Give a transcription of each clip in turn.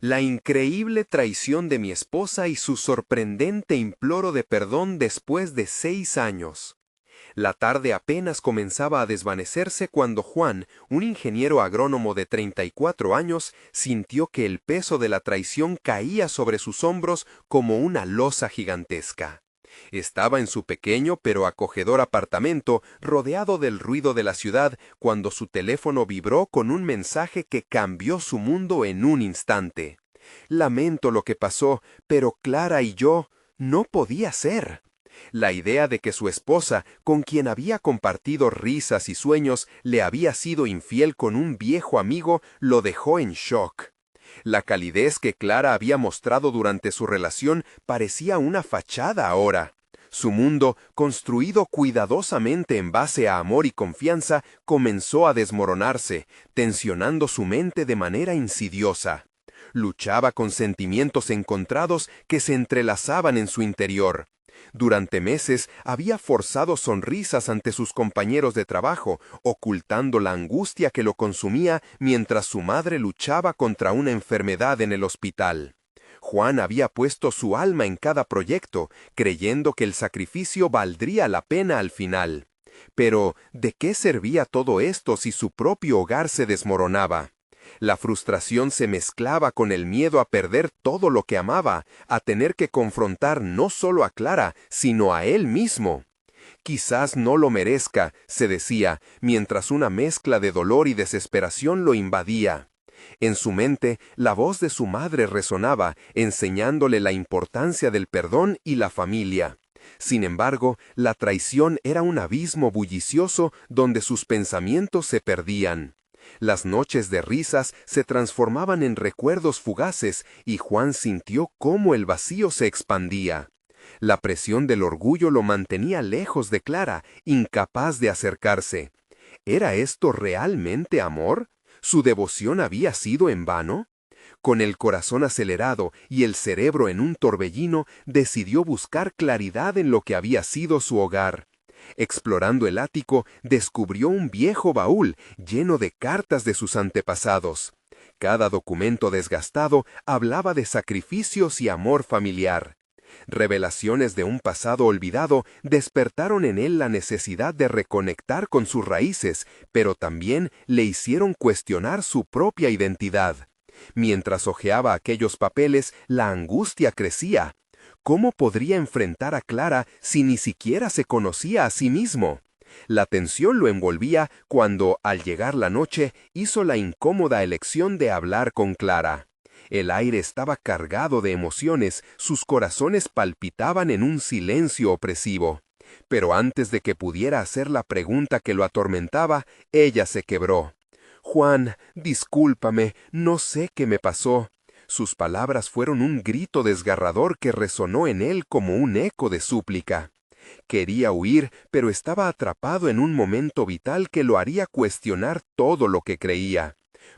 La increíble traición de mi esposa y su sorprendente imploro de perdón después de 6 años. La tarde apenas comenzaba a desvanecerse cuando Juan, un ingeniero agrónomo de 34 años, sintió que el peso de la traición caía sobre sus hombros como una losa gigantesca. Estaba en su pequeño pero acogedor apartamento, rodeado del ruido de la ciudad, cuando su teléfono vibró con un mensaje que cambió su mundo en un instante. Lamento lo que pasó, pero Clara y yo no podía ser. La idea de que su esposa, con quien había compartido risas y sueños, le había sido infiel con un viejo amigo, lo dejó en shock. La calidez que Clara había mostrado durante su relación parecía una fachada ahora. Su mundo, construido cuidadosamente en base a amor y confianza, comenzó a desmoronarse, tensionando su mente de manera insidiosa. Luchaba con sentimientos encontrados que se entrelazaban en su interior. Durante meses había forzado sonrisas ante sus compañeros de trabajo, ocultando la angustia que lo consumía mientras su madre luchaba contra una enfermedad en el hospital. Juan había puesto su alma en cada proyecto, creyendo que el sacrificio valdría la pena al final. Pero, ¿de qué servía todo esto si su propio hogar se desmoronaba? La frustración se mezclaba con el miedo a perder todo lo que amaba, a tener que confrontar no solo a Clara, sino a él mismo. Quizás no lo merezca, se decía, mientras una mezcla de dolor y desesperación lo invadía. En su mente, la voz de su madre resonaba, enseñándole la importancia del perdón y la familia. Sin embargo, la traición era un abismo bullicioso donde sus pensamientos se perdían. Las noches de risas se transformaban en recuerdos fugaces y Juan sintió cómo el vacío se expandía. La presión del orgullo lo mantenía lejos de Clara, incapaz de acercarse. ¿Era esto realmente amor? ¿Su devoción había sido en vano? Con el corazón acelerado y el cerebro en un torbellino, decidió buscar claridad en lo que había sido su hogar. Explorando el ático, descubrió un viejo baúl lleno de cartas de sus antepasados. Cada documento desgastado hablaba de sacrificios y amor familiar. Revelaciones de un pasado olvidado despertaron en él la necesidad de reconectar con sus raíces, pero también le hicieron cuestionar su propia identidad. Mientras hojeaba aquellos papeles, la angustia crecía. ¿Cómo podría enfrentar a Clara si ni siquiera se conocía a sí mismo? La tensión lo envolvía cuando, al llegar la noche, hizo la incómoda elección de hablar con Clara. El aire estaba cargado de emociones, sus corazones palpitaban en un silencio opresivo. Pero antes de que pudiera hacer la pregunta que lo atormentaba, ella se quebró. «Juan, discúlpame, no sé qué me pasó». Sus palabras fueron un grito desgarrador que resonó en él como un eco de súplica. Quería huir, pero estaba atrapado en un momento vital que lo haría cuestionar todo lo que creía.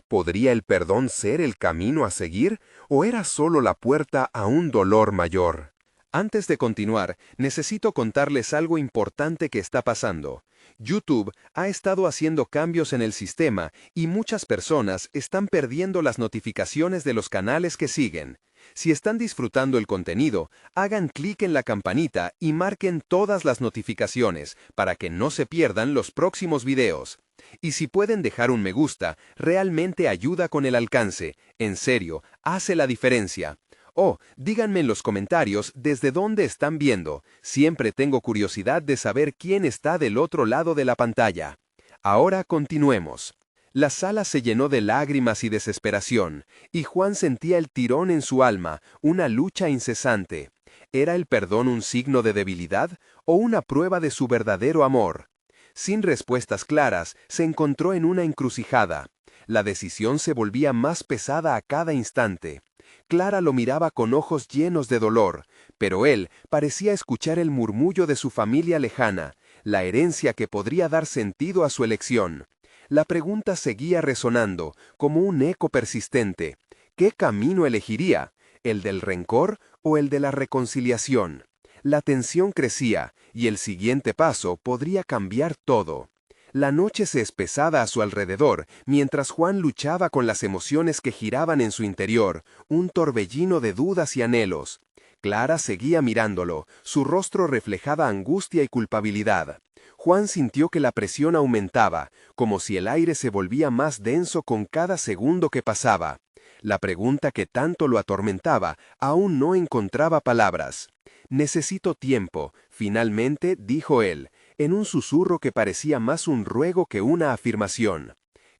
¿Podría el perdón ser el camino a seguir, o era solo la puerta a un dolor mayor? Antes de continuar, necesito contarles algo importante que está pasando. YouTube ha estado haciendo cambios en el sistema y muchas personas están perdiendo las notificaciones de los canales que siguen. Si están disfrutando el contenido, hagan clic en la campanita y marquen todas las notificaciones para que no se pierdan los próximos videos. Y si pueden dejar un me gusta, realmente ayuda con el alcance. En serio, hace la diferencia. Oh, díganme en los comentarios desde dónde están viendo. Siempre tengo curiosidad de saber quién está del otro lado de la pantalla. Ahora continuemos. La sala se llenó de lágrimas y desesperación, y Juan sentía el tirón en su alma, una lucha incesante. ¿Era el perdón un signo de debilidad o una prueba de su verdadero amor? Sin respuestas claras, se encontró en una encrucijada. La decisión se volvía más pesada a cada instante. Clara lo miraba con ojos llenos de dolor, pero él parecía escuchar el murmullo de su familia lejana, la herencia que podría dar sentido a su elección. La pregunta seguía resonando, como un eco persistente. ¿Qué camino elegiría? ¿El del rencor o el de la reconciliación? La tensión crecía, y el siguiente paso podría cambiar todo. La noche se espesaba a su alrededor, mientras Juan luchaba con las emociones que giraban en su interior, un torbellino de dudas y anhelos. Clara seguía mirándolo, su rostro reflejaba angustia y culpabilidad. Juan sintió que la presión aumentaba, como si el aire se volvía más denso con cada segundo que pasaba. La pregunta que tanto lo atormentaba aún no encontraba palabras. «Necesito tiempo», finalmente dijo él, en un susurro que parecía más un ruego que una afirmación.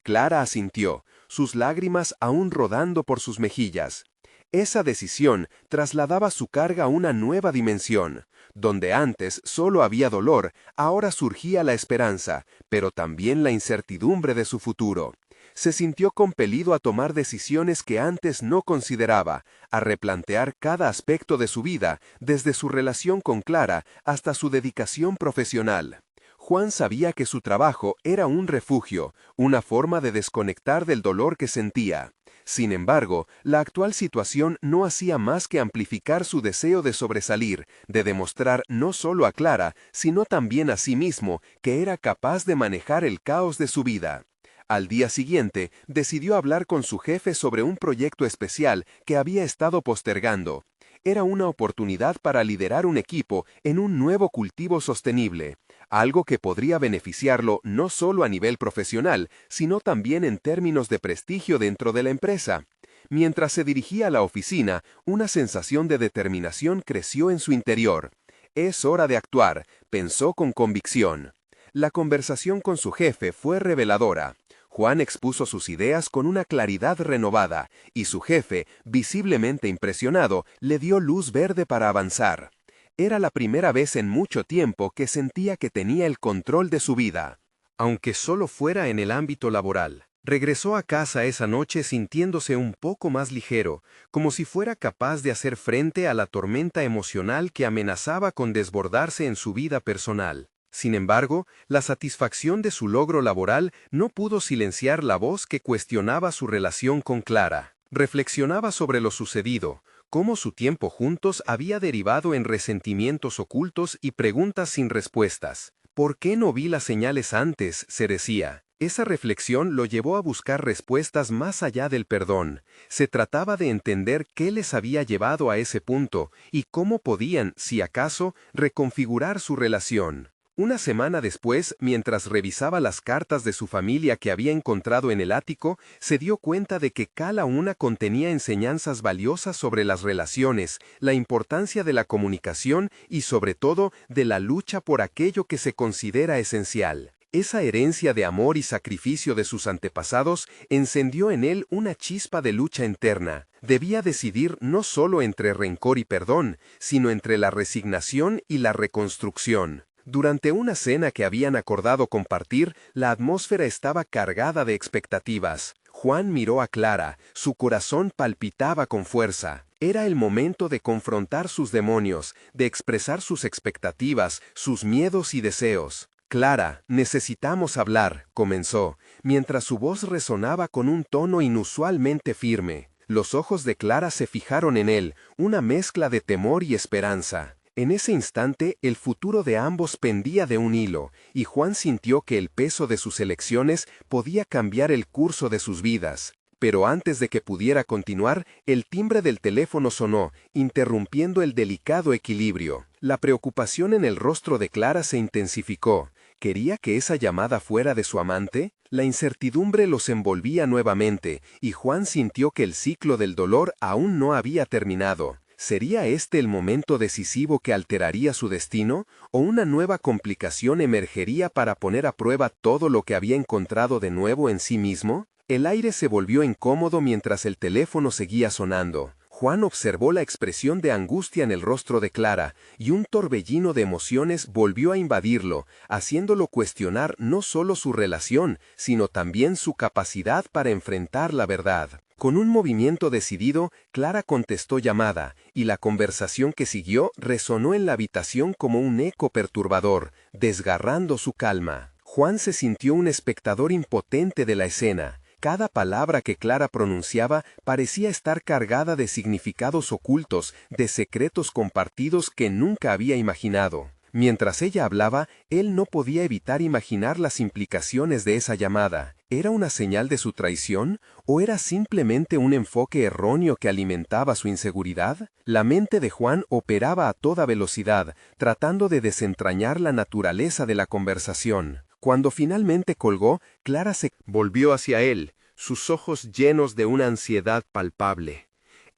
Clara asintió, sus lágrimas aún rodando por sus mejillas. Esa decisión trasladaba su carga a una nueva dimensión. Donde antes solo había dolor, ahora surgía la esperanza, pero también la incertidumbre de su futuro. Se sintió compelido a tomar decisiones que antes no consideraba, a replantear cada aspecto de su vida, desde su relación con Clara hasta su dedicación profesional. Juan sabía que su trabajo era un refugio, una forma de desconectar del dolor que sentía. Sin embargo, la actual situación no hacía más que amplificar su deseo de sobresalir, de demostrar no solo a Clara, sino también a sí mismo que era capaz de manejar el caos de su vida. Al día siguiente, decidió hablar con su jefe sobre un proyecto especial que había estado postergando. Era una oportunidad para liderar un equipo en un nuevo cultivo sostenible, algo que podría beneficiarlo no solo a nivel profesional, sino también en términos de prestigio dentro de la empresa. Mientras se dirigía a la oficina, una sensación de determinación creció en su interior. «Es hora de actuar», pensó con convicción. La conversación con su jefe fue reveladora. Juan expuso sus ideas con una claridad renovada, y su jefe, visiblemente impresionado, le dio luz verde para avanzar. Era la primera vez en mucho tiempo que sentía que tenía el control de su vida. Aunque solo fuera en el ámbito laboral, regresó a casa esa noche sintiéndose un poco más ligero, como si fuera capaz de hacer frente a la tormenta emocional que amenazaba con desbordarse en su vida personal. Sin embargo, la satisfacción de su logro laboral no pudo silenciar la voz que cuestionaba su relación con Clara. Reflexionaba sobre lo sucedido, cómo su tiempo juntos había derivado en resentimientos ocultos y preguntas sin respuestas. «¿Por qué no vi las señales antes?», se decía. Esa reflexión lo llevó a buscar respuestas más allá del perdón. Se trataba de entender qué les había llevado a ese punto y cómo podían, si acaso, reconfigurar su relación. Una semana después, mientras revisaba las cartas de su familia que había encontrado en el ático, se dio cuenta de que cada una contenía enseñanzas valiosas sobre las relaciones, la importancia de la comunicación y, sobre todo, de la lucha por aquello que se considera esencial. Esa herencia de amor y sacrificio de sus antepasados encendió en él una chispa de lucha interna. Debía decidir no solo entre rencor y perdón, sino entre la resignación y la reconstrucción. Durante una cena que habían acordado compartir, la atmósfera estaba cargada de expectativas. Juan miró a Clara, su corazón palpitaba con fuerza. Era el momento de confrontar sus demonios, de expresar sus expectativas, sus miedos y deseos. «Clara, necesitamos hablar», comenzó, mientras su voz resonaba con un tono inusualmente firme. Los ojos de Clara se fijaron en él, una mezcla de temor y esperanza. En ese instante, el futuro de ambos pendía de un hilo, y Juan sintió que el peso de sus elecciones podía cambiar el curso de sus vidas. Pero antes de que pudiera continuar, el timbre del teléfono sonó, interrumpiendo el delicado equilibrio. La preocupación en el rostro de Clara se intensificó. ¿Quería que esa llamada fuera de su amante? La incertidumbre los envolvía nuevamente, y Juan sintió que el ciclo del dolor aún no había terminado. ¿Sería este el momento decisivo que alteraría su destino, o una nueva complicación emergería para poner a prueba todo lo que había encontrado de nuevo en sí mismo? El aire se volvió incómodo mientras el teléfono seguía sonando. Juan observó la expresión de angustia en el rostro de Clara, y un torbellino de emociones volvió a invadirlo, haciéndolo cuestionar no solo su relación, sino también su capacidad para enfrentar la verdad. Con un movimiento decidido, Clara contestó llamada, y la conversación que siguió resonó en la habitación como un eco perturbador, desgarrando su calma. Juan se sintió un espectador impotente de la escena. Cada palabra que Clara pronunciaba parecía estar cargada de significados ocultos, de secretos compartidos que nunca había imaginado. Mientras ella hablaba, él no podía evitar imaginar las implicaciones de esa llamada. ¿Era una señal de su traición o era simplemente un enfoque erróneo que alimentaba su inseguridad? La mente de Juan operaba a toda velocidad, tratando de desentrañar la naturaleza de la conversación. Cuando finalmente colgó, Clara se volvió hacia él, sus ojos llenos de una ansiedad palpable.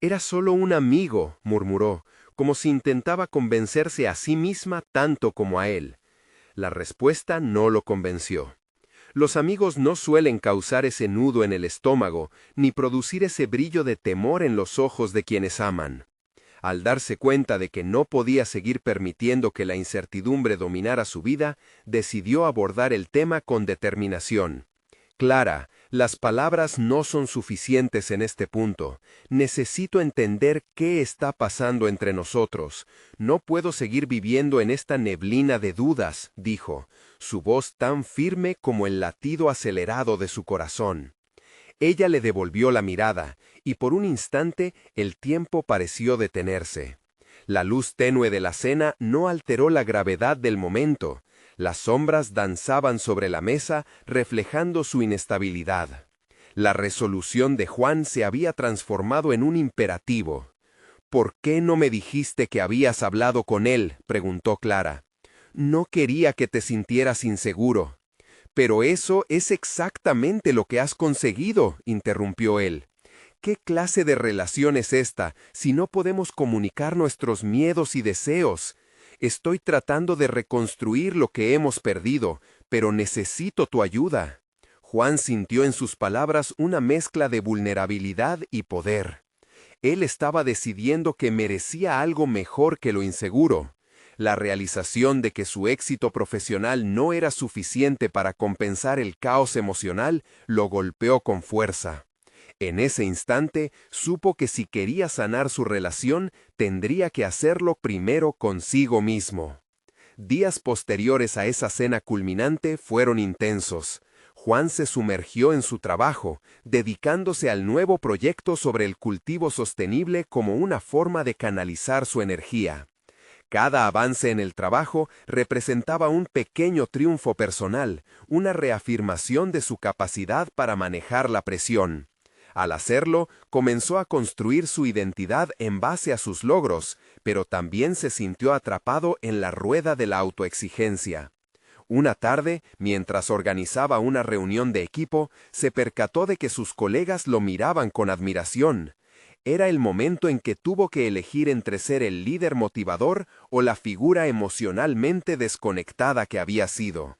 «Era solo un amigo», murmuró, como si intentaba convencerse a sí misma tanto como a él. La respuesta no lo convenció. Los amigos no suelen causar ese nudo en el estómago, ni producir ese brillo de temor en los ojos de quienes aman. Al darse cuenta de que no podía seguir permitiendo que la incertidumbre dominara su vida, decidió abordar el tema con determinación. «Clara, las palabras no son suficientes en este punto. Necesito entender qué está pasando entre nosotros. No puedo seguir viviendo en esta neblina de dudas», dijo, su voz tan firme como el latido acelerado de su corazón. Ella le devolvió la mirada, y por un instante el tiempo pareció detenerse. La luz tenue de la cena no alteró la gravedad del momento. Las sombras danzaban sobre la mesa, reflejando su inestabilidad. La resolución de Juan se había transformado en un imperativo. «¿Por qué no me dijiste que habías hablado con él?», preguntó Clara. «No quería que te sintieras inseguro». «Pero eso es exactamente lo que has conseguido», interrumpió él. «¿Qué clase de relación es esta si no podemos comunicar nuestros miedos y deseos? Estoy tratando de reconstruir lo que hemos perdido, pero necesito tu ayuda». Juan sintió en sus palabras una mezcla de vulnerabilidad y poder. Él estaba decidiendo que merecía algo mejor que lo inseguro. La realización de que su éxito profesional no era suficiente para compensar el caos emocional lo golpeó con fuerza. En ese instante, supo que si quería sanar su relación, tendría que hacerlo primero consigo mismo. Días posteriores a esa cena culminante fueron intensos. Juan se sumergió en su trabajo, dedicándose al nuevo proyecto sobre el cultivo sostenible como una forma de canalizar su energía. Cada avance en el trabajo representaba un pequeño triunfo personal, una reafirmación de su capacidad para manejar la presión. Al hacerlo, comenzó a construir su identidad en base a sus logros, pero también se sintió atrapado en la rueda de la autoexigencia. Una tarde, mientras organizaba una reunión de equipo, se percató de que sus colegas lo miraban con admiración. Era el momento en que tuvo que elegir entre ser el líder motivador o la figura emocionalmente desconectada que había sido.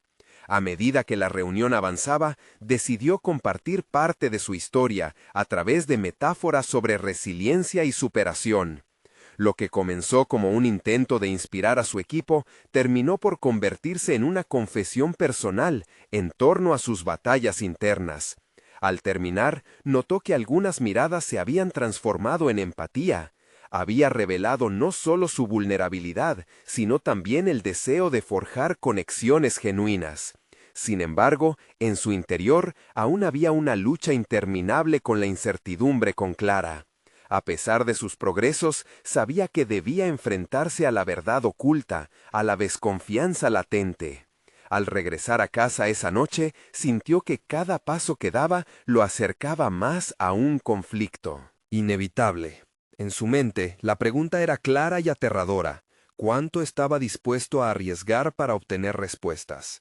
A medida que la reunión avanzaba, decidió compartir parte de su historia a través de metáforas sobre resiliencia y superación. Lo que comenzó como un intento de inspirar a su equipo, terminó por convertirse en una confesión personal en torno a sus batallas internas. Al terminar, notó que algunas miradas se habían transformado en empatía. Había revelado no solo su vulnerabilidad, sino también el deseo de forjar conexiones genuinas. Sin embargo, en su interior aún había una lucha interminable con la incertidumbre con Clara. A pesar de sus progresos, sabía que debía enfrentarse a la verdad oculta, a la desconfianza latente. Al regresar a casa esa noche, sintió que cada paso que daba lo acercaba más a un conflicto. Inevitable. En su mente, la pregunta era clara y aterradora. ¿Cuánto estaba dispuesto a arriesgar para obtener respuestas?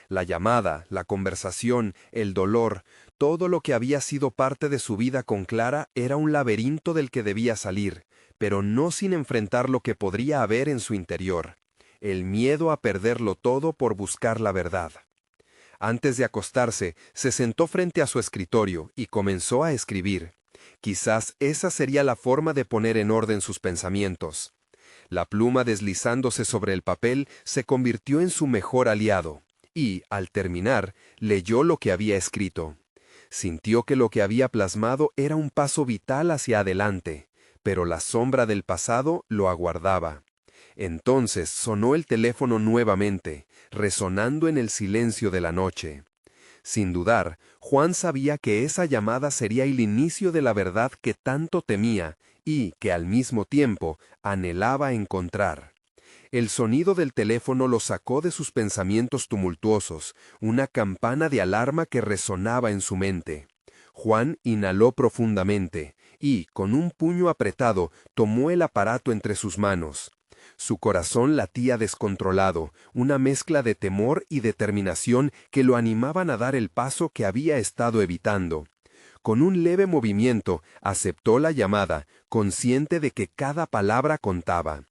La llamada, la conversación, el dolor, todo lo que había sido parte de su vida con Clara era un laberinto del que debía salir, pero no sin enfrentar lo que podría haber en su interior, el miedo a perderlo todo por buscar la verdad. Antes de acostarse, se sentó frente a su escritorio y comenzó a escribir. Quizás esa sería la forma de poner en orden sus pensamientos. La pluma deslizándose sobre el papel se convirtió en su mejor aliado. Y, al terminar, leyó lo que había escrito. Sintió que lo que había plasmado era un paso vital hacia adelante, pero la sombra del pasado lo aguardaba. Entonces sonó el teléfono nuevamente, resonando en el silencio de la noche. Sin dudar, Juan sabía que esa llamada sería el inicio de la verdad que tanto temía y que al mismo tiempo anhelaba encontrar. El sonido del teléfono lo sacó de sus pensamientos tumultuosos, una campana de alarma que resonaba en su mente. Juan inhaló profundamente y, con un puño apretado, tomó el aparato entre sus manos. Su corazón latía descontrolado, una mezcla de temor y determinación que lo animaban a dar el paso que había estado evitando. Con un leve movimiento, aceptó la llamada, consciente de que cada palabra contaba.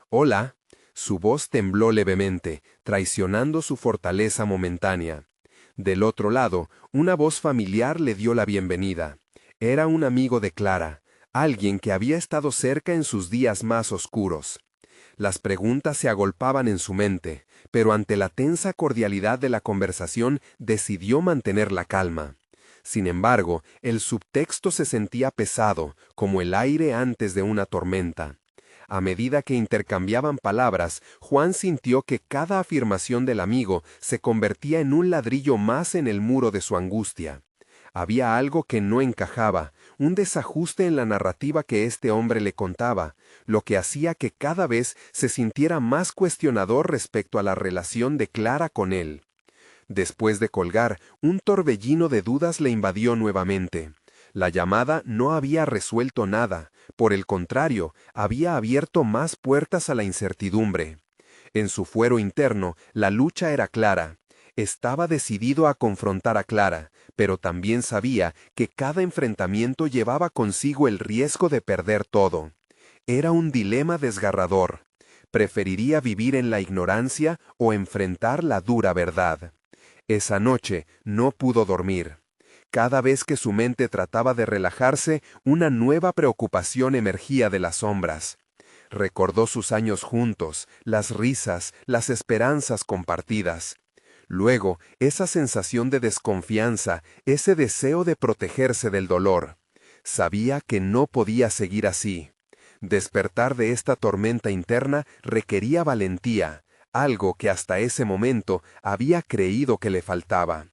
«Hola». Su voz tembló levemente, traicionando su fortaleza momentánea. Del otro lado, una voz familiar le dio la bienvenida. Era un amigo de Clara, alguien que había estado cerca en sus días más oscuros. Las preguntas se agolpaban en su mente, pero ante la tensa cordialidad de la conversación decidió mantener la calma. Sin embargo, el subtexto se sentía pesado, como el aire antes de una tormenta. A medida que intercambiaban palabras, Juan sintió que cada afirmación del amigo se convertía en un ladrillo más en el muro de su angustia. Había algo que no encajaba, un desajuste en la narrativa que este hombre le contaba, lo que hacía que cada vez se sintiera más cuestionador respecto a la relación de Clara con él. Después de colgar, un torbellino de dudas le invadió nuevamente. La llamada no había resuelto nada, por el contrario, había abierto más puertas a la incertidumbre. En su fuero interno, la lucha era clara. Estaba decidido a confrontar a Clara, pero también sabía que cada enfrentamiento llevaba consigo el riesgo de perder todo. Era un dilema desgarrador. ¿Preferiría vivir en la ignorancia o enfrentar la dura verdad? Esa noche no pudo dormir. Cada vez que su mente trataba de relajarse, una nueva preocupación emergía de las sombras. Recordó sus años juntos, las risas, las esperanzas compartidas. Luego, esa sensación de desconfianza, ese deseo de protegerse del dolor. Sabía que no podía seguir así. Despertar de esta tormenta interna requería valentía, algo que hasta ese momento había creído que le faltaba.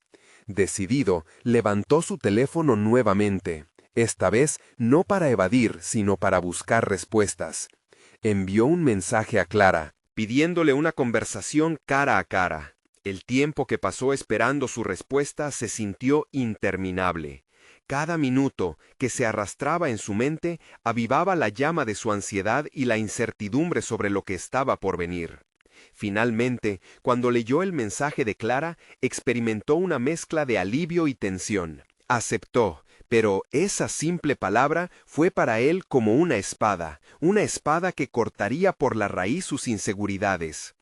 Decidido, levantó su teléfono nuevamente, esta vez no para evadir, sino para buscar respuestas. Envió un mensaje a Clara, pidiéndole una conversación cara a cara. El tiempo que pasó esperando su respuesta se sintió interminable. Cada minuto que se arrastraba en su mente avivaba la llama de su ansiedad y la incertidumbre sobre lo que estaba por venir. Finalmente, cuando leyó el mensaje de Clara, experimentó una mezcla de alivio y tensión. Aceptó, pero esa simple palabra fue para él como una espada que cortaría por la raíz sus inseguridades.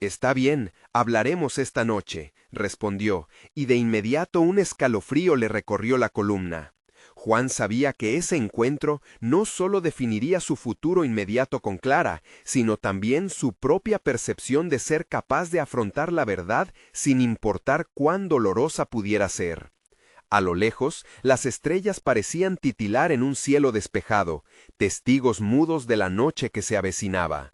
«Está bien, hablaremos esta noche», respondió, y de inmediato un escalofrío le recorrió la columna. Juan sabía que ese encuentro no solo definiría su futuro inmediato con Clara, sino también su propia percepción de ser capaz de afrontar la verdad sin importar cuán dolorosa pudiera ser. A lo lejos, las estrellas parecían titilar en un cielo despejado, testigos mudos de la noche que se avecinaba.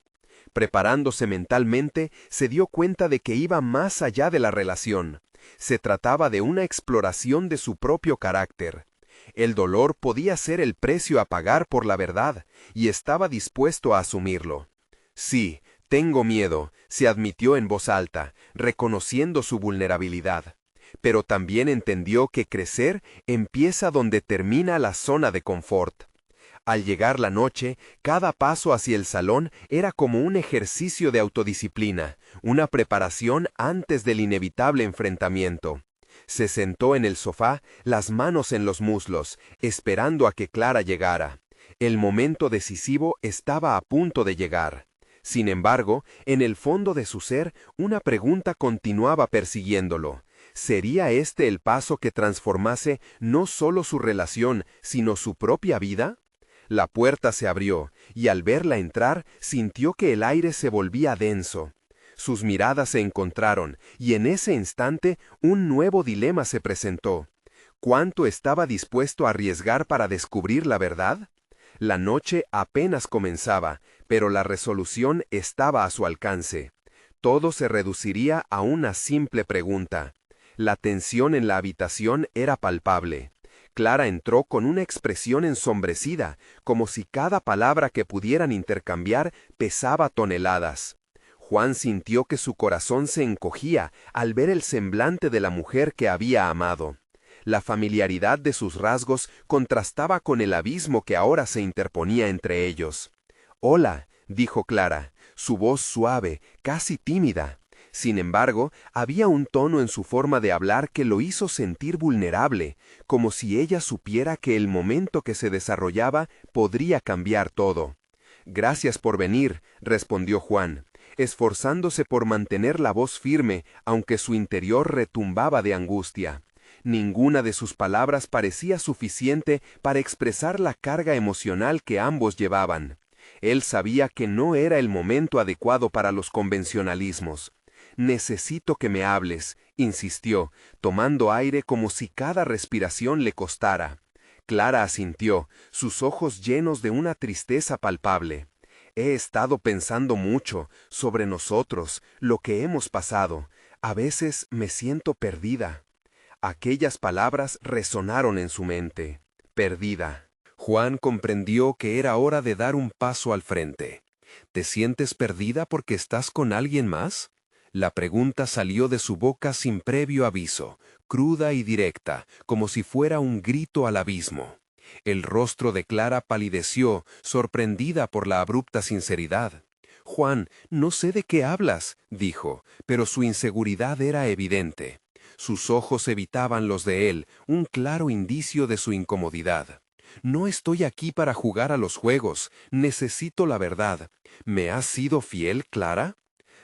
Preparándose mentalmente, se dio cuenta de que iba más allá de la relación. Se trataba de una exploración de su propio carácter. El dolor podía ser el precio a pagar por la verdad, y estaba dispuesto a asumirlo. «Sí, tengo miedo», se admitió en voz alta, reconociendo su vulnerabilidad. Pero también entendió que crecer empieza donde termina la zona de confort. Al llegar la noche, cada paso hacia el salón era como un ejercicio de autodisciplina, una preparación antes del inevitable enfrentamiento. Se sentó en el sofá, las manos en los muslos, esperando a que Clara llegara. El momento decisivo estaba a punto de llegar. Sin embargo, en el fondo de su ser, una pregunta continuaba persiguiéndolo. ¿Sería este el paso que transformase no solo su relación, sino su propia vida? La puerta se abrió, y al verla entrar, sintió que el aire se volvía denso. Sus miradas se encontraron, y en ese instante un nuevo dilema se presentó. ¿Cuánto estaba dispuesto a arriesgar para descubrir la verdad? La noche apenas comenzaba, pero la resolución estaba a su alcance. Todo se reduciría a una simple pregunta. La tensión en la habitación era palpable. Clara entró con una expresión ensombrecida, como si cada palabra que pudieran intercambiar pesaba toneladas. Juan sintió que su corazón se encogía al ver el semblante de la mujer que había amado. La familiaridad de sus rasgos contrastaba con el abismo que ahora se interponía entre ellos. «Hola», dijo Clara, su voz suave, casi tímida. Sin embargo, había un tono en su forma de hablar que lo hizo sentir vulnerable, como si ella supiera que el momento que se desarrollaba podría cambiar todo. «Gracias por venir», respondió Juan, esforzándose por mantener la voz firme, aunque su interior retumbaba de angustia. Ninguna de sus palabras parecía suficiente para expresar la carga emocional que ambos llevaban. Él sabía que no era el momento adecuado para los convencionalismos. «Necesito que me hables», insistió, tomando aire como si cada respiración le costara. Clara asintió, sus ojos llenos de una tristeza palpable. «He estado pensando mucho sobre nosotros, lo que hemos pasado. A veces me siento perdida». Aquellas palabras resonaron en su mente. Perdida. Juan comprendió que era hora de dar un paso al frente. «¿Te sientes perdida porque estás con alguien más?». La pregunta salió de su boca sin previo aviso, cruda y directa, como si fuera un grito al abismo. El rostro de Clara palideció, sorprendida por la abrupta sinceridad. «Juan, no sé de qué hablas», dijo, pero su inseguridad era evidente. Sus ojos evitaban los de él, un claro indicio de su incomodidad. «No estoy aquí para jugar a los juegos, necesito la verdad. ¿Me has sido fiel, Clara?».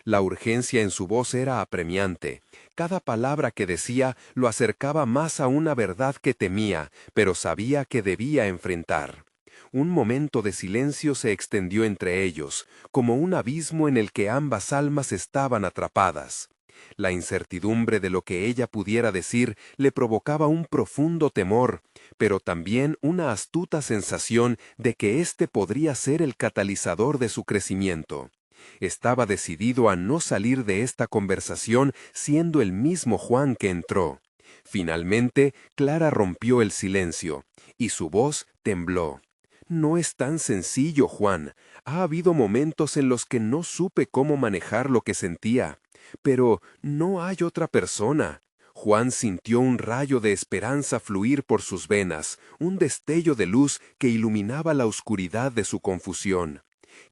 La urgencia en su voz era apremiante. Cada palabra que decía lo acercaba más a una verdad que temía, pero sabía que debía enfrentar. Un momento de silencio se extendió entre ellos, como un abismo en el que ambas almas estaban atrapadas. La incertidumbre de lo que ella pudiera decir le provocaba un profundo temor, pero también una astuta sensación de que éste podría ser el catalizador de su crecimiento. Estaba decidido a no salir de esta conversación siendo el mismo Juan que entró. Finalmente, Clara rompió el silencio, y su voz tembló. «No es tan sencillo, Juan. Ha habido momentos en los que no supe cómo manejar lo que sentía. Pero no hay otra persona». Juan sintió un rayo de esperanza fluir por sus venas, un destello de luz que iluminaba la oscuridad de su confusión.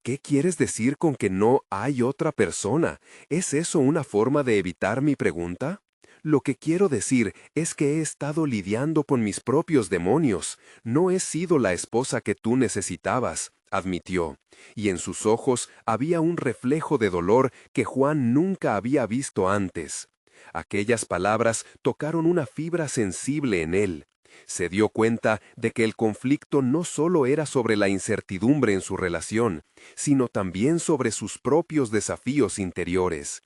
«¿Qué quieres decir con que no hay otra persona? ¿Es eso una forma de evitar mi pregunta?». «Lo que quiero decir es que he estado lidiando con mis propios demonios. No he sido la esposa que tú necesitabas», admitió, y en sus ojos había un reflejo de dolor que Juan nunca había visto antes. Aquellas palabras tocaron una fibra sensible en él. Se dio cuenta de que el conflicto no solo era sobre la incertidumbre en su relación, sino también sobre sus propios desafíos interiores.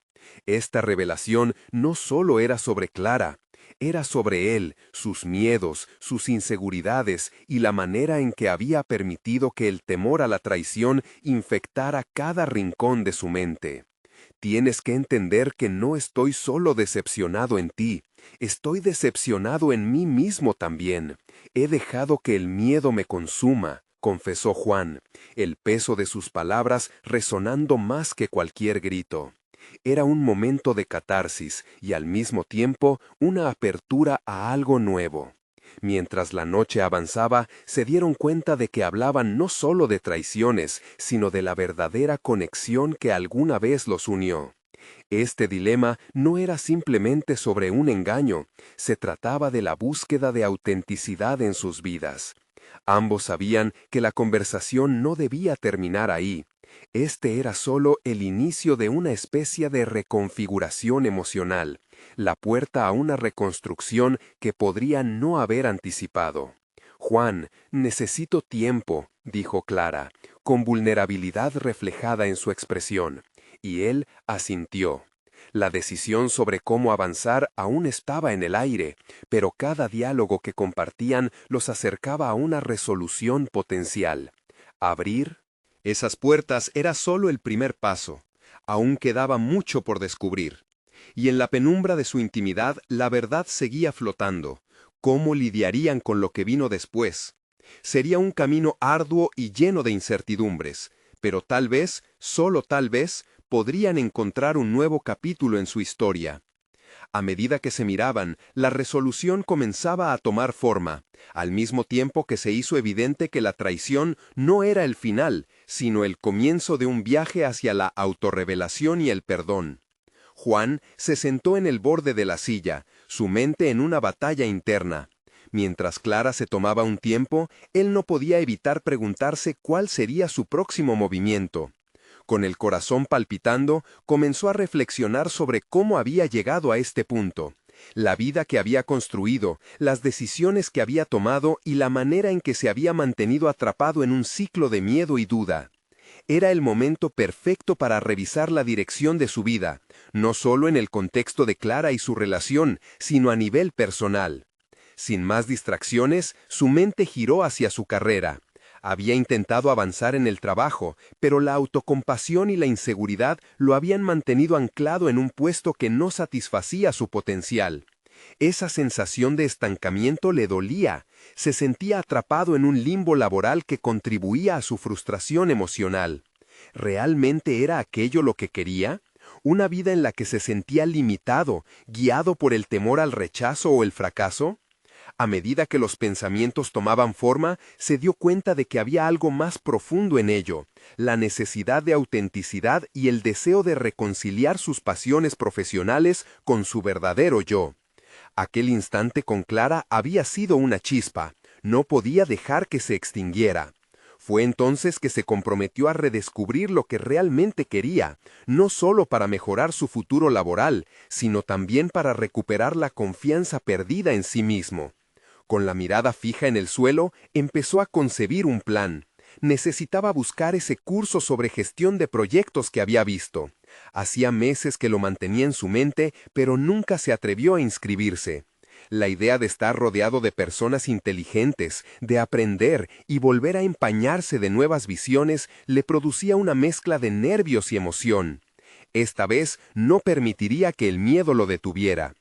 Esta revelación no solo era sobre Clara, era sobre él, sus miedos, sus inseguridades y la manera en que había permitido que el temor a la traición infectara cada rincón de su mente. «Tienes que entender que no estoy solo decepcionado en ti, estoy decepcionado en mí mismo también. He dejado que el miedo me consuma», confesó Juan, el peso de sus palabras resonando más que cualquier grito. Era un momento de catarsis y al mismo tiempo una apertura a algo nuevo. Mientras la noche avanzaba, se dieron cuenta de que hablaban no solo de traiciones, sino de la verdadera conexión que alguna vez los unió. Este dilema no era simplemente sobre un engaño, se trataba de la búsqueda de autenticidad en sus vidas. Ambos sabían que la conversación no debía terminar ahí. Este era solo el inicio de una especie de reconfiguración emocional, la puerta a una reconstrucción que podrían no haber anticipado. «Juan, necesito tiempo», dijo Clara, con vulnerabilidad reflejada en su expresión, y él asintió. La decisión sobre cómo avanzar aún estaba en el aire, pero cada diálogo que compartían los acercaba a una resolución potencial. Abrir esas puertas era solo el primer paso. Aún quedaba mucho por descubrir. Y en la penumbra de su intimidad la verdad seguía flotando. ¿Cómo lidiarían con lo que vino después? Sería un camino arduo y lleno de incertidumbres, pero tal vez, solo tal vez, podrían encontrar un nuevo capítulo en su historia. A medida que se miraban, la resolución comenzaba a tomar forma, al mismo tiempo que se hizo evidente que la traición no era el final, sino el comienzo de un viaje hacia la autorrevelación y el perdón. Juan se sentó en el borde de la silla, su mente en una batalla interna. Mientras Clara se tomaba un tiempo, él no podía evitar preguntarse cuál sería su próximo movimiento. Con el corazón palpitando, comenzó a reflexionar sobre cómo había llegado a este punto, la vida que había construido, las decisiones que había tomado y la manera en que se había mantenido atrapado en un ciclo de miedo y duda. Era el momento perfecto para revisar la dirección de su vida, no solo en el contexto de Clara y su relación, sino a nivel personal. Sin más distracciones, su mente giró hacia su carrera. Había intentado avanzar en el trabajo, pero la autocompasión y la inseguridad lo habían mantenido anclado en un puesto que no satisfacía su potencial. Esa sensación de estancamiento le dolía. Se sentía atrapado en un limbo laboral que contribuía a su frustración emocional. ¿Realmente era aquello lo que quería? ¿Una vida en la que se sentía limitado, guiado por el temor al rechazo o el fracaso? A medida que los pensamientos tomaban forma, se dio cuenta de que había algo más profundo en ello, la necesidad de autenticidad y el deseo de reconciliar sus pasiones profesionales con su verdadero yo. Aquel instante con Clara había sido una chispa, no podía dejar que se extinguiera. Fue entonces que se comprometió a redescubrir lo que realmente quería, no solo para mejorar su futuro laboral, sino también para recuperar la confianza perdida en sí mismo. Con la mirada fija en el suelo, empezó a concebir un plan. Necesitaba buscar ese curso sobre gestión de proyectos que había visto. Hacía meses que lo mantenía en su mente, pero nunca se atrevió a inscribirse. La idea de estar rodeado de personas inteligentes, de aprender y volver a empañarse de nuevas visiones, le producía una mezcla de nervios y emoción. Esta vez no permitiría que el miedo lo detuviera.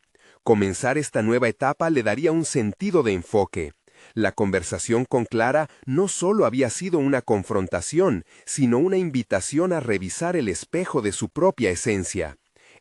Comenzar esta nueva etapa le daría un sentido de enfoque. La conversación con Clara no solo había sido una confrontación, sino una invitación a revisar el espejo de su propia esencia.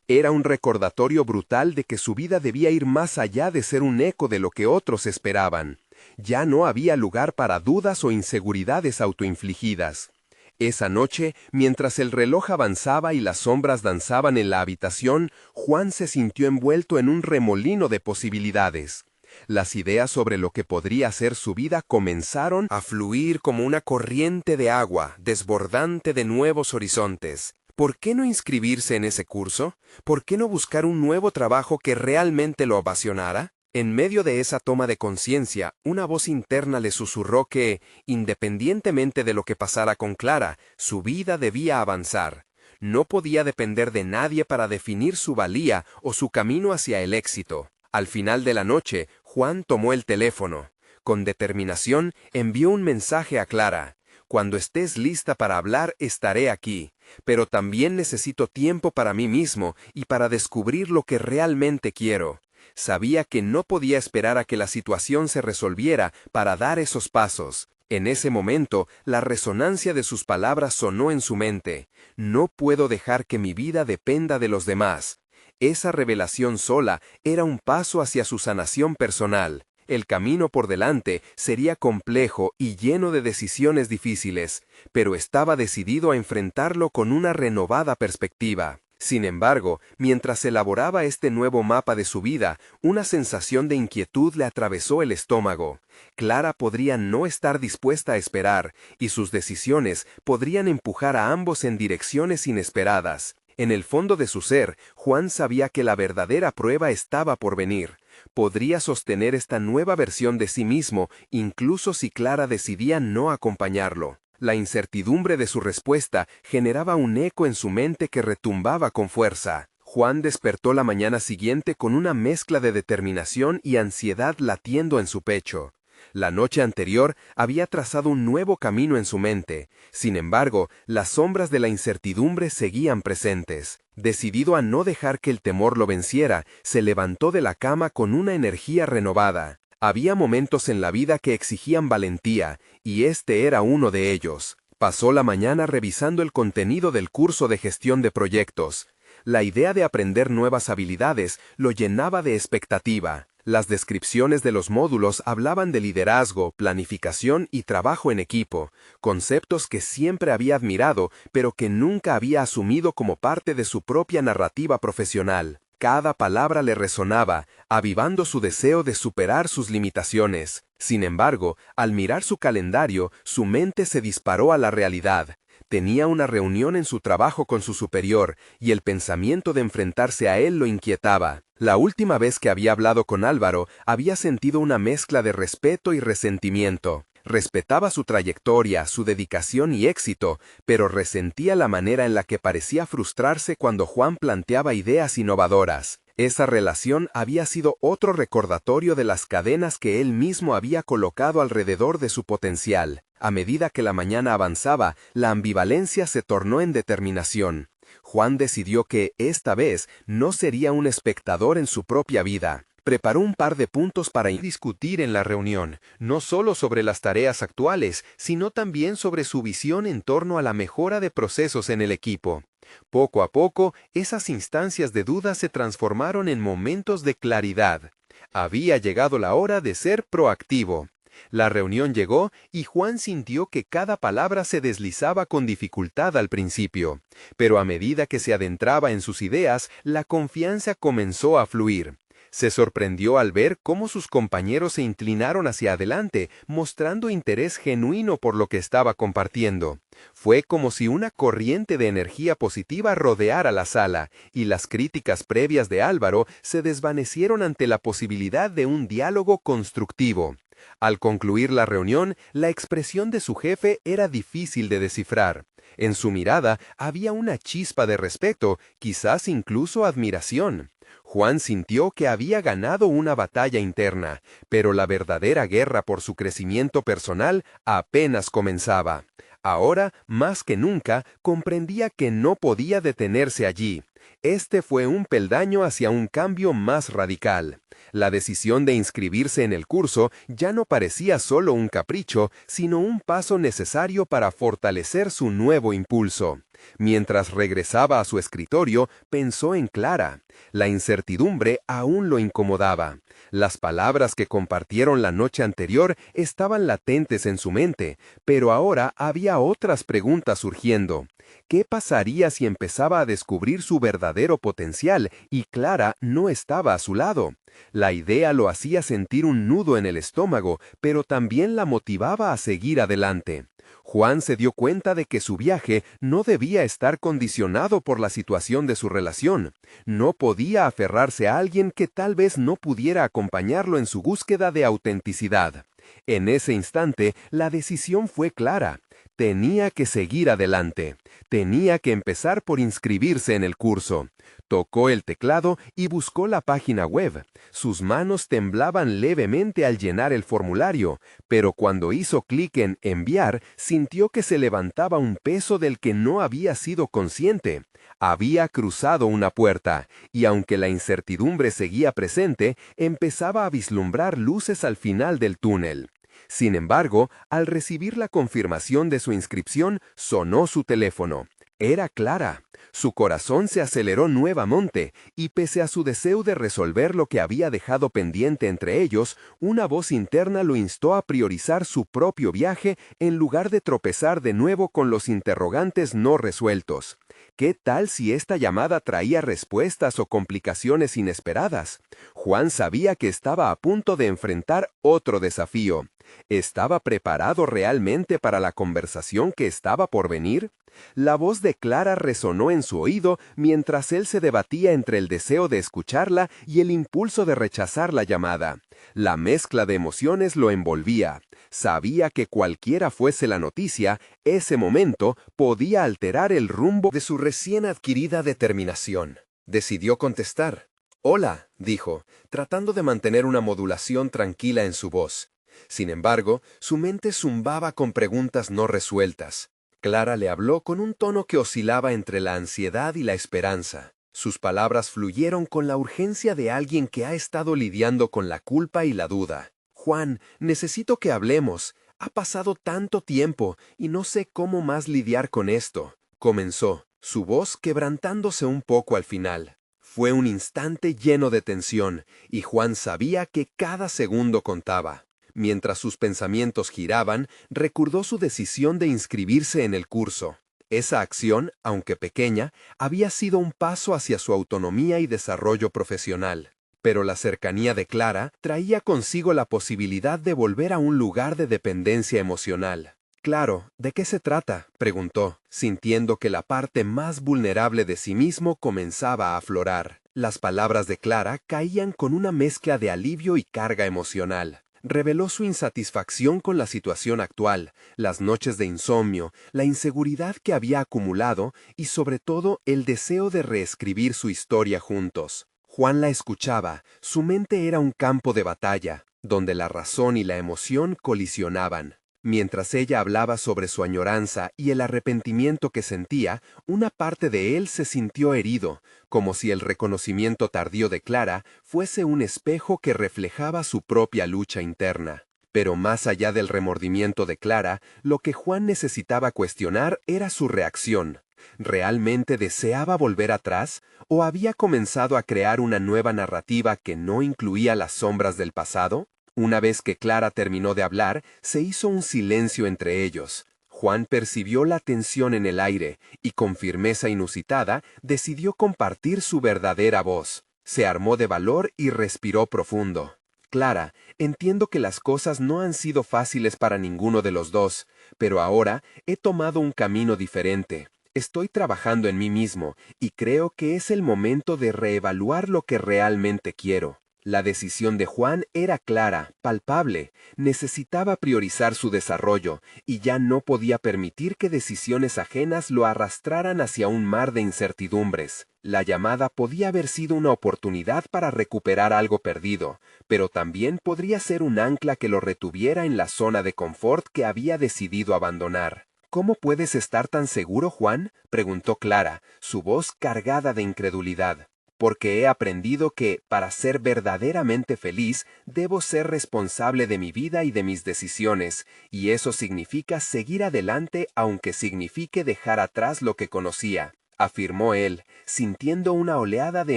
Era un recordatorio brutal de que su vida debía ir más allá de ser un eco de lo que otros esperaban. Ya no había lugar para dudas o inseguridades autoinfligidas. Esa noche, mientras el reloj avanzaba y las sombras danzaban en la habitación, Juan se sintió envuelto en un remolino de posibilidades. Las ideas sobre lo que podría ser su vida comenzaron a fluir como una corriente de agua, desbordante de nuevos horizontes. ¿Por qué no inscribirse en ese curso? ¿Por qué no buscar un nuevo trabajo que realmente lo apasionara? En medio de esa toma de conciencia, una voz interna le susurró que, independientemente de lo que pasara con Clara, su vida debía avanzar. No podía depender de nadie para definir su valía o su camino hacia el éxito. Al final de la noche, Juan tomó el teléfono. Con determinación, envió un mensaje a Clara. Cuando estés lista para hablar, estaré aquí. Pero también necesito tiempo para mí mismo y para descubrir lo que realmente quiero. Sabía que no podía esperar a que la situación se resolviera para dar esos pasos. En ese momento, la resonancia de sus palabras sonó en su mente. No puedo dejar que mi vida dependa de los demás. Esa revelación sola era un paso hacia su sanación personal. El camino por delante sería complejo y lleno de decisiones difíciles, pero estaba decidido a enfrentarlo con una renovada perspectiva. Sin embargo, mientras elaboraba este nuevo mapa de su vida, una sensación de inquietud le atravesó el estómago. Clara podría no estar dispuesta a esperar, y sus decisiones podrían empujar a ambos en direcciones inesperadas. En el fondo de su ser, Juan sabía que la verdadera prueba estaba por venir. Podría sostener esta nueva versión de sí mismo, incluso si Clara decidía no acompañarlo. La incertidumbre de su respuesta generaba un eco en su mente que retumbaba con fuerza. Juan despertó la mañana siguiente con una mezcla de determinación y ansiedad latiendo en su pecho. La noche anterior había trazado un nuevo camino en su mente. Sin embargo, las sombras de la incertidumbre seguían presentes. Decidido a no dejar que el temor lo venciera, se levantó de la cama con una energía renovada. Había momentos en la vida que exigían valentía, y este era uno de ellos. Pasó la mañana revisando el contenido del curso de gestión de proyectos. La idea de aprender nuevas habilidades lo llenaba de expectativa. Las descripciones de los módulos hablaban de liderazgo, planificación y trabajo en equipo, conceptos que siempre había admirado, pero que nunca había asumido como parte de su propia narrativa profesional. Cada palabra le resonaba, avivando su deseo de superar sus limitaciones. Sin embargo, al mirar su calendario, su mente se disparó a la realidad. Tenía una reunión en su trabajo con su superior, y el pensamiento de enfrentarse a él lo inquietaba. La última vez que había hablado con Álvaro, había sentido una mezcla de respeto y resentimiento. Respetaba su trayectoria, su dedicación y éxito, pero resentía la manera en la que parecía frustrarse cuando Juan planteaba ideas innovadoras. Esa relación había sido otro recordatorio de las cadenas que él mismo había colocado alrededor de su potencial. A medida que la mañana avanzaba, la ambivalencia se tornó en determinación. Juan decidió que, esta vez, no sería un espectador en su propia vida. Preparó un par de puntos para discutir en la reunión, no solo sobre las tareas actuales, sino también sobre su visión en torno a la mejora de procesos en el equipo. Poco a poco, esas instancias de duda se transformaron en momentos de claridad. Había llegado la hora de ser proactivo. La reunión llegó y Juan sintió que cada palabra se deslizaba con dificultad al principio, pero a medida que se adentraba en sus ideas, la confianza comenzó a fluir. Se sorprendió al ver cómo sus compañeros se inclinaron hacia adelante, mostrando interés genuino por lo que estaba compartiendo. Fue como si una corriente de energía positiva rodeara la sala, y las críticas previas de Álvaro se desvanecieron ante la posibilidad de un diálogo constructivo. Al concluir la reunión, la expresión de su jefe era difícil de descifrar. En su mirada había una chispa de respeto, quizás incluso admiración. Juan sintió que había ganado una batalla interna, pero la verdadera guerra por su crecimiento personal apenas comenzaba. Ahora, más que nunca, comprendía que no podía detenerse allí. Este fue un peldaño hacia un cambio más radical. La decisión de inscribirse en el curso ya no parecía solo un capricho, sino un paso necesario para fortalecer su nuevo impulso. Mientras regresaba a su escritorio, pensó en Clara. La incertidumbre aún lo incomodaba. Las palabras que compartieron la noche anterior estaban latentes en su mente, pero ahora había otras preguntas surgiendo. ¿Qué pasaría si empezaba a descubrir su verdadero potencial y Clara no estaba a su lado? La idea lo hacía sentir un nudo en el estómago, pero también la motivaba a seguir adelante. Juan se dio cuenta de que su viaje no debía estar condicionado por la situación de su relación. No podía aferrarse a alguien que tal vez no pudiera acompañarlo en su búsqueda de autenticidad. En ese instante, la decisión fue clara. Tenía que seguir adelante. Tenía que empezar por inscribirse en el curso. Tocó el teclado y buscó la página web. Sus manos temblaban levemente al llenar el formulario, pero cuando hizo clic en enviar, sintió que se levantaba un peso del que no había sido consciente. Había cruzado una puerta, y aunque la incertidumbre seguía presente, empezaba a vislumbrar luces al final del túnel. Sin embargo, al recibir la confirmación de su inscripción, sonó su teléfono. Era Clara. Su corazón se aceleró nuevamente, y pese a su deseo de resolver lo que había dejado pendiente entre ellos, una voz interna lo instó a priorizar su propio viaje en lugar de tropezar de nuevo con los interrogantes no resueltos. ¿Qué tal si esta llamada traía respuestas o complicaciones inesperadas? Juan sabía que estaba a punto de enfrentar otro desafío. ¿Estaba preparado realmente para la conversación que estaba por venir? La voz de Clara resonó en su oído mientras él se debatía entre el deseo de escucharla y el impulso de rechazar la llamada. La mezcla de emociones lo envolvía. Sabía que cualquiera fuese la noticia, ese momento podía alterar el rumbo de su recién adquirida determinación. Decidió contestar. «Hola», dijo, tratando de mantener una modulación tranquila en su voz. Sin embargo, su mente zumbaba con preguntas no resueltas. Clara le habló con un tono que oscilaba entre la ansiedad y la esperanza. Sus palabras fluyeron con la urgencia de alguien que ha estado lidiando con la culpa y la duda. «Juan, necesito que hablemos. Ha pasado tanto tiempo y no sé cómo más lidiar con esto, comenzó, su voz quebrantándose un poco al final. Fue un instante lleno de tensión, y Juan sabía que cada segundo contaba. Mientras sus pensamientos giraban, recordó su decisión de inscribirse en el curso. Esa acción, aunque pequeña, había sido un paso hacia su autonomía y desarrollo profesional. Pero la cercanía de Clara traía consigo la posibilidad de volver a un lugar de dependencia emocional. Claro, ¿de qué se trata?, preguntó, sintiendo que la parte más vulnerable de sí mismo comenzaba a aflorar. Las palabras de Clara caían con una mezcla de alivio y carga emocional. Reveló su insatisfacción con la situación actual, las noches de insomnio, la inseguridad que había acumulado y sobre todo el deseo de reescribir su historia juntos. Juan la escuchaba, su mente era un campo de batalla, donde la razón y la emoción colisionaban. Mientras ella hablaba sobre su añoranza y el arrepentimiento que sentía, una parte de él se sintió herido, como si el reconocimiento tardío de Clara fuese un espejo que reflejaba su propia lucha interna. Pero más allá del remordimiento de Clara, lo que Juan necesitaba cuestionar era su reacción. ¿Realmente deseaba volver atrás o había comenzado a crear una nueva narrativa que no incluía las sombras del pasado? Una vez que Clara terminó de hablar, se hizo un silencio entre ellos. Juan percibió la tensión en el aire y con firmeza inusitada decidió compartir su verdadera voz. Se armó de valor y respiró profundo. Clara, entiendo que las cosas no han sido fáciles para ninguno de los dos, pero ahora he tomado un camino diferente. Estoy trabajando en mí mismo y creo que es el momento de reevaluar lo que realmente quiero. La decisión de Juan era clara, palpable. Necesitaba priorizar su desarrollo y ya no podía permitir que decisiones ajenas lo arrastraran hacia un mar de incertidumbres. La llamada podía haber sido una oportunidad para recuperar algo perdido, pero también podría ser un ancla que lo retuviera en la zona de confort que había decidido abandonar. ¿Cómo puedes estar tan seguro, Juan?, preguntó Clara, su voz cargada de incredulidad. Porque he aprendido que, para ser verdaderamente feliz, debo ser responsable de mi vida y de mis decisiones, y eso significa seguir adelante aunque signifique dejar atrás lo que conocía, afirmó él, sintiendo una oleada de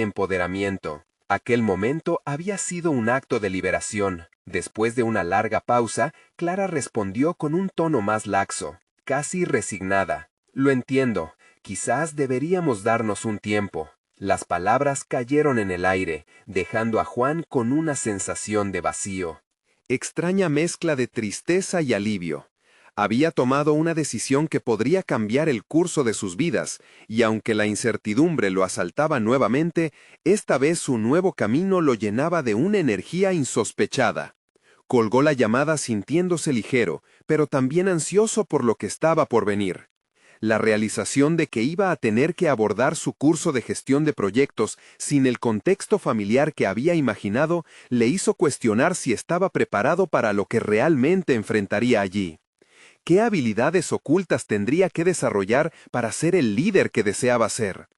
empoderamiento. Aquel momento había sido un acto de liberación. Después de una larga pausa, Clara respondió con un tono más laxo, casi resignada. Lo entiendo, quizás deberíamos darnos un tiempo. Las palabras cayeron en el aire, dejando a Juan con una sensación de vacío. Extraña mezcla de tristeza y alivio. Había tomado una decisión que podría cambiar el curso de sus vidas, y aunque la incertidumbre lo asaltaba nuevamente, esta vez su nuevo camino lo llenaba de una energía insospechada. Colgó la llamada sintiéndose ligero, pero también ansioso por lo que estaba por venir. La realización de que iba a tener que abordar su curso de gestión de proyectos sin el contexto familiar que había imaginado le hizo cuestionar si estaba preparado para lo que realmente enfrentaría allí. ¿Qué habilidades ocultas tendría que desarrollar para ser el líder que deseaba ser?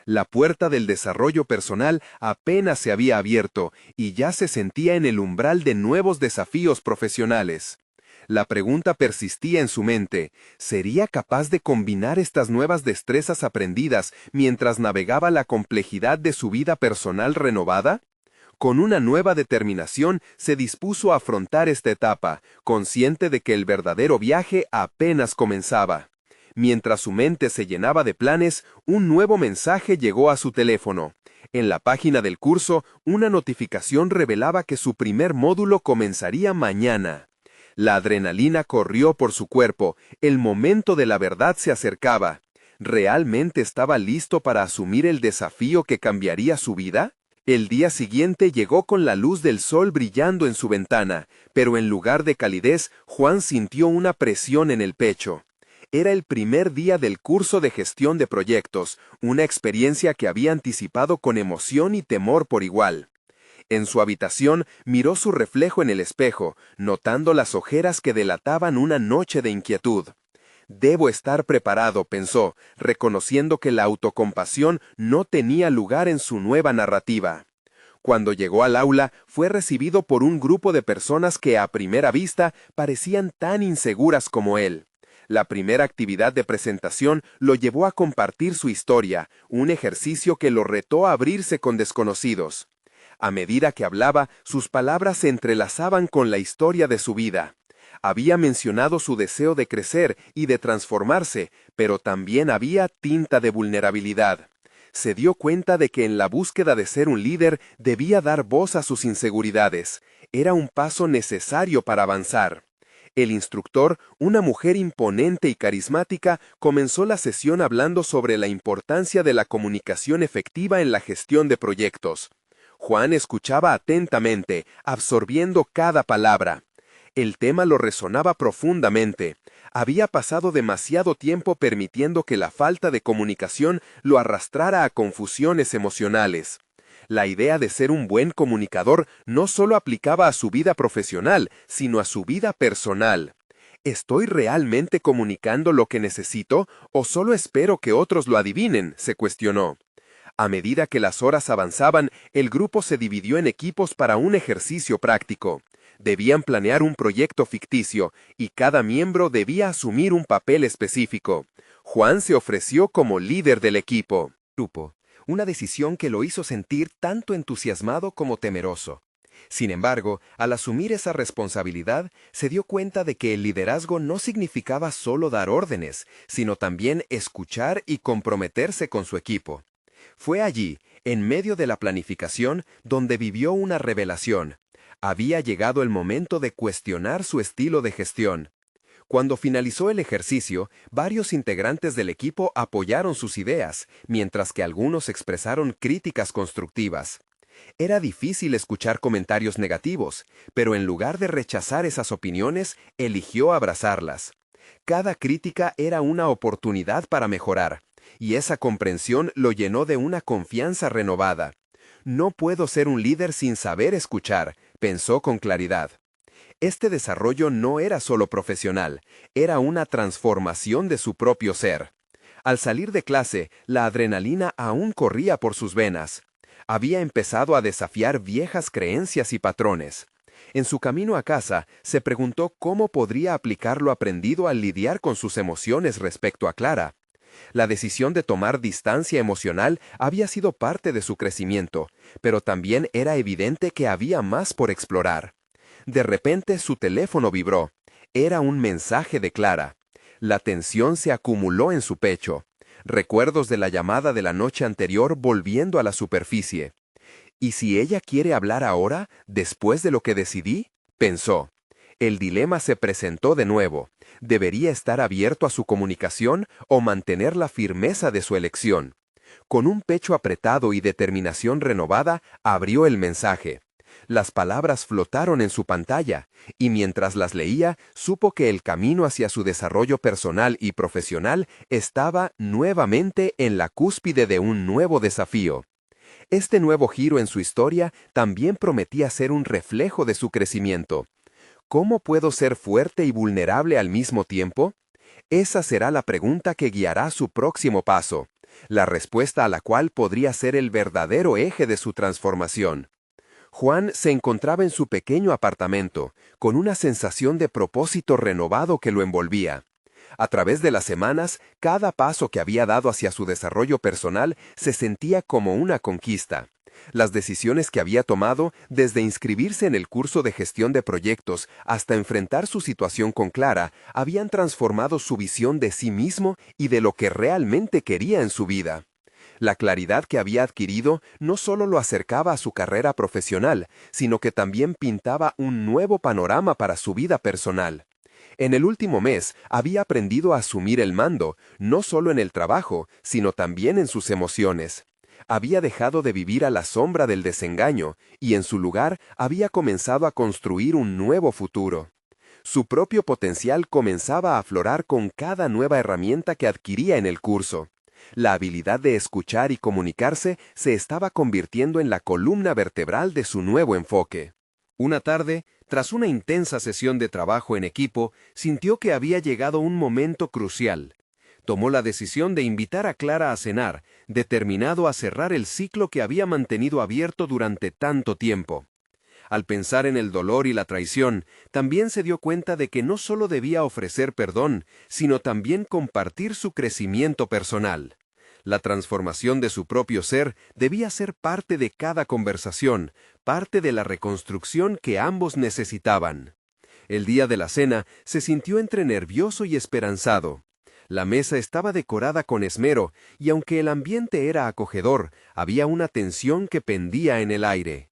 La puerta del desarrollo personal apenas se había abierto y ya se sentía en el umbral de nuevos desafíos profesionales. La pregunta persistía en su mente. ¿Sería capaz de combinar estas nuevas destrezas aprendidas mientras navegaba la complejidad de su vida personal renovada? Con una nueva determinación se dispuso a afrontar esta etapa, consciente de que el verdadero viaje apenas comenzaba. Mientras su mente se llenaba de planes, un nuevo mensaje llegó a su teléfono. En la página del curso, una notificación revelaba que su primer módulo comenzaría mañana. La adrenalina corrió por su cuerpo, el momento de la verdad se acercaba. ¿Realmente estaba listo para asumir el desafío que cambiaría su vida? El día siguiente llegó con la luz del sol brillando en su ventana, pero en lugar de calidez, Juan sintió una presión en el pecho. Era el primer día del curso de gestión de proyectos, una experiencia que había anticipado con emoción y temor por igual. En su habitación miró su reflejo en el espejo, notando las ojeras que delataban una noche de inquietud. Debo estar preparado, pensó, reconociendo que la autocompasión no tenía lugar en su nueva narrativa. Cuando llegó al aula, fue recibido por un grupo de personas que a primera vista parecían tan inseguras como él. La primera actividad de presentación lo llevó a compartir su historia, un ejercicio que lo retó a abrirse con desconocidos. A medida que hablaba, sus palabras se entrelazaban con la historia de su vida. Había mencionado su deseo de crecer y de transformarse, pero también había tinta de vulnerabilidad. Se dio cuenta de que en la búsqueda de ser un líder debía dar voz a sus inseguridades. Era un paso necesario para avanzar. El instructor, una mujer imponente y carismática, comenzó la sesión hablando sobre la importancia de la comunicación efectiva en la gestión de proyectos. Juan escuchaba atentamente, absorbiendo cada palabra. El tema lo resonaba profundamente. Había pasado demasiado tiempo permitiendo que la falta de comunicación lo arrastrara a confusiones emocionales. La idea de ser un buen comunicador no solo aplicaba a su vida profesional, sino a su vida personal. ¿Estoy realmente comunicando lo que necesito o solo espero que otros lo adivinen?, se cuestionó. A medida que las horas avanzaban, el grupo se dividió en equipos para un ejercicio práctico. Debían planear un proyecto ficticio y cada miembro debía asumir un papel específico. Juan se ofreció como líder del equipo. Una decisión que lo hizo sentir tanto entusiasmado como temeroso. Sin embargo, al asumir esa responsabilidad, se dio cuenta de que el liderazgo no significaba solo dar órdenes, sino también escuchar y comprometerse con su equipo. Fue allí, en medio de la planificación, donde vivió una revelación. Había llegado el momento de cuestionar su estilo de gestión. Cuando finalizó el ejercicio, varios integrantes del equipo apoyaron sus ideas, mientras que algunos expresaron críticas constructivas. Era difícil escuchar comentarios negativos, pero en lugar de rechazar esas opiniones, eligió abrazarlas. Cada crítica era una oportunidad para mejorar, y esa comprensión lo llenó de una confianza renovada. No puedo ser un líder sin saber escuchar, pensó con claridad. Este desarrollo no era solo profesional, era una transformación de su propio ser. Al salir de clase, la adrenalina aún corría por sus venas. Había empezado a desafiar viejas creencias y patrones. En su camino a casa, se preguntó cómo podría aplicar lo aprendido al lidiar con sus emociones respecto a Clara. La decisión de tomar distancia emocional había sido parte de su crecimiento, pero también era evidente que había más por explorar. De repente su teléfono vibró. Era un mensaje de Clara. La tensión se acumuló en su pecho. Recuerdos de la llamada de la noche anterior volviendo a la superficie. ¿Y si ella quiere hablar ahora, después de lo que decidí?, pensó. El dilema se presentó de nuevo. ¿Debería estar abierto a su comunicación o mantener la firmeza de su elección? Con un pecho apretado y determinación renovada, abrió el mensaje. Las palabras flotaron en su pantalla, y mientras las leía, supo que el camino hacia su desarrollo personal y profesional estaba nuevamente en la cúspide de un nuevo desafío. Este nuevo giro en su historia también prometía ser un reflejo de su crecimiento. ¿Cómo puedo ser fuerte y vulnerable al mismo tiempo? Esa será la pregunta que guiará su próximo paso, la respuesta a la cual podría ser el verdadero eje de su transformación. Juan se encontraba en su pequeño apartamento, con una sensación de propósito renovado que lo envolvía. A través de las semanas, cada paso que había dado hacia su desarrollo personal se sentía como una conquista. Las decisiones que había tomado, desde inscribirse en el curso de gestión de proyectos hasta enfrentar su situación con Clara, habían transformado su visión de sí mismo y de lo que realmente quería en su vida. La claridad que había adquirido no solo lo acercaba a su carrera profesional, sino que también pintaba un nuevo panorama para su vida personal. En el último mes había aprendido a asumir el mando, no solo en el trabajo, sino también en sus emociones. Había dejado de vivir a la sombra del desengaño y en su lugar había comenzado a construir un nuevo futuro. Su propio potencial comenzaba a aflorar con cada nueva herramienta que adquiría en el curso. La habilidad de escuchar y comunicarse se estaba convirtiendo en la columna vertebral de su nuevo enfoque. Una tarde, tras una intensa sesión de trabajo en equipo, sintió que había llegado un momento crucial. Tomó la decisión de invitar a Clara a cenar, determinado a cerrar el ciclo que había mantenido abierto durante tanto tiempo. Al pensar en el dolor y la traición, también se dio cuenta de que no solo debía ofrecer perdón, sino también compartir su crecimiento personal. La transformación de su propio ser debía ser parte de cada conversación, parte de la reconstrucción que ambos necesitaban. El día de la cena se sintió entre nervioso y esperanzado. La mesa estaba decorada con esmero, y aunque el ambiente era acogedor, había una tensión que pendía en el aire.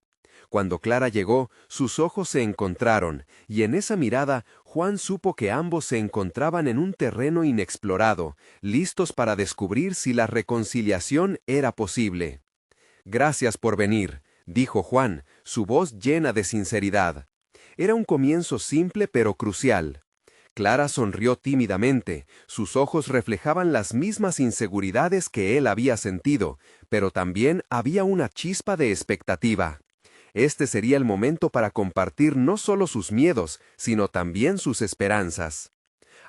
Cuando Clara llegó, sus ojos se encontraron, y en esa mirada Juan supo que ambos se encontraban en un terreno inexplorado, listos para descubrir si la reconciliación era posible. «Gracias por venir», dijo Juan, su voz llena de sinceridad. Era un comienzo simple pero crucial. Clara sonrió tímidamente, sus ojos reflejaban las mismas inseguridades que él había sentido, pero también había una chispa de expectativa. Este sería el momento para compartir no solo sus miedos, sino también sus esperanzas.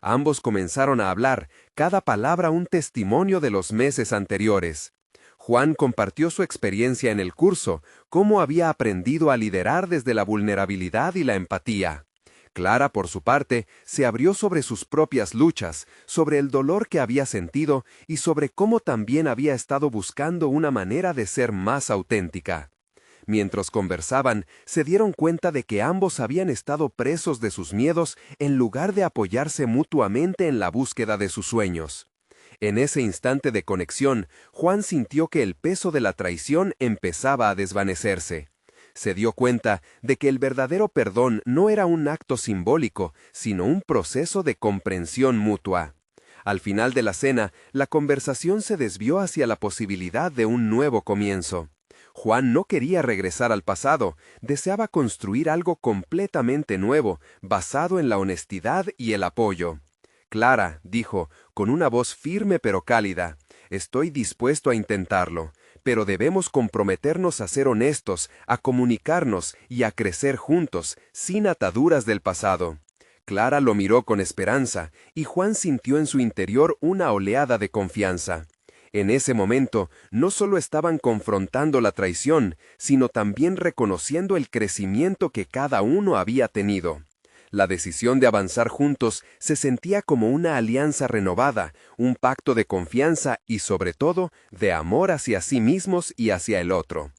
Ambos comenzaron a hablar, cada palabra un testimonio de los meses anteriores. Juan compartió su experiencia en el curso, cómo había aprendido a liderar desde la vulnerabilidad y la empatía. Clara, por su parte, se abrió sobre sus propias luchas, sobre el dolor que había sentido y sobre cómo también había estado buscando una manera de ser más auténtica. Mientras conversaban, se dieron cuenta de que ambos habían estado presos de sus miedos en lugar de apoyarse mutuamente en la búsqueda de sus sueños. En ese instante de conexión, Juan sintió que el peso de la traición empezaba a desvanecerse. Se dio cuenta de que el verdadero perdón no era un acto simbólico, sino un proceso de comprensión mutua. Al final de la cena, la conversación se desvió hacia la posibilidad de un nuevo comienzo. Juan no quería regresar al pasado, deseaba construir algo completamente nuevo, basado en la honestidad y el apoyo. «Clara», dijo, con una voz firme pero cálida, «estoy dispuesto a intentarlo, pero debemos comprometernos a ser honestos, a comunicarnos y a crecer juntos, sin ataduras del pasado». Clara lo miró con esperanza, y Juan sintió en su interior una oleada de confianza. En ese momento, no solo estaban confrontando la traición, sino también reconociendo el crecimiento que cada uno había tenido. La decisión de avanzar juntos se sentía como una alianza renovada, un pacto de confianza y, sobre todo, de amor hacia sí mismos y hacia el otro.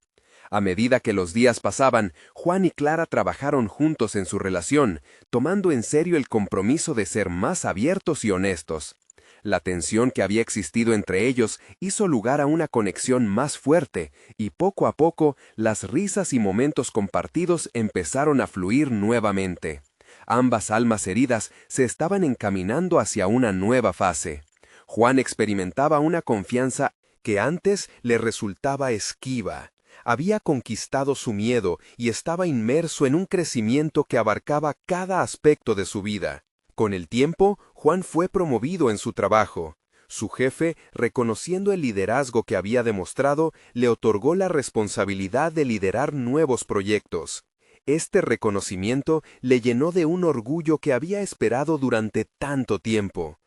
A medida que los días pasaban, Juan y Clara trabajaron juntos en su relación, tomando en serio el compromiso de ser más abiertos y honestos. La tensión que había existido entre ellos hizo lugar a una conexión más fuerte, y poco a poco las risas y momentos compartidos empezaron a fluir nuevamente. Ambas almas heridas se estaban encaminando hacia una nueva fase. Juan experimentaba una confianza que antes le resultaba esquiva. Había conquistado su miedo y estaba inmerso en un crecimiento que abarcaba cada aspecto de su vida. Con el tiempo, Juan fue promovido en su trabajo. Su jefe, reconociendo el liderazgo que había demostrado, le otorgó la responsabilidad de liderar nuevos proyectos. Este reconocimiento le llenó de un orgullo que había esperado durante tanto tiempo.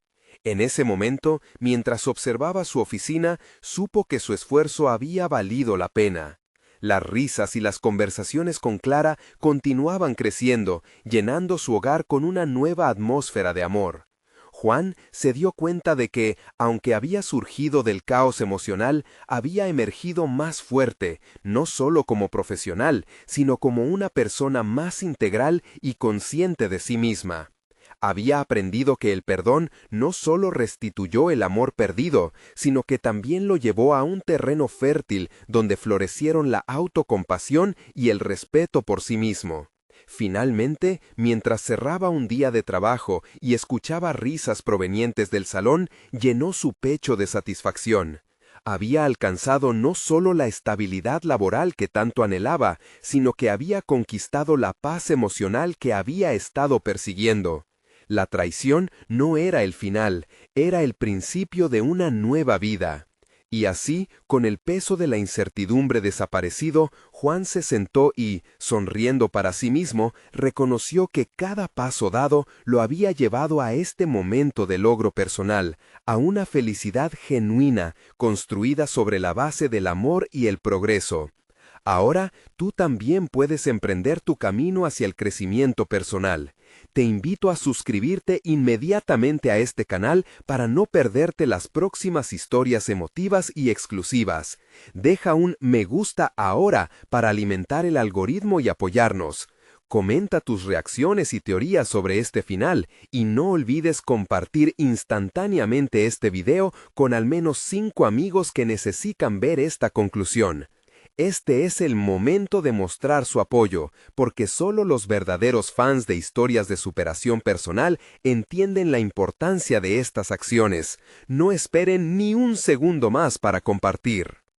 En ese momento, mientras observaba su oficina, supo que su esfuerzo había valido la pena. Las risas y las conversaciones con Clara continuaban creciendo, llenando su hogar con una nueva atmósfera de amor. Juan se dio cuenta de que, aunque había surgido del caos emocional, había emergido más fuerte, no solo como profesional, sino como una persona más integral y consciente de sí misma. Había aprendido que el perdón no solo restituyó el amor perdido, sino que también lo llevó a un terreno fértil donde florecieron la autocompasión y el respeto por sí mismo. Finalmente, mientras cerraba un día de trabajo y escuchaba risas provenientes del salón, llenó su pecho de satisfacción. Había alcanzado no solo la estabilidad laboral que tanto anhelaba, sino que había conquistado la paz emocional que había estado persiguiendo. La traición no era el final, era el principio de una nueva vida. Y así, con el peso de la incertidumbre desaparecido, Juan se sentó y, sonriendo para sí mismo, reconoció que cada paso dado lo había llevado a este momento de logro personal, a una felicidad genuina, construida sobre la base del amor y el progreso. Ahora, tú también puedes emprender tu camino hacia el crecimiento personal. Te invito a suscribirte inmediatamente a este canal para no perderte las próximas historias emotivas y exclusivas. Deja un me gusta ahora para alimentar el algoritmo y apoyarnos. Comenta tus reacciones y teorías sobre este final y no olvides compartir instantáneamente este video con al menos 5 amigos que necesitan ver esta conclusión. Este es el momento de mostrar su apoyo, porque solo los verdaderos fans de historias de superación personal entienden la importancia de estas acciones. No esperen ni un segundo más para compartir.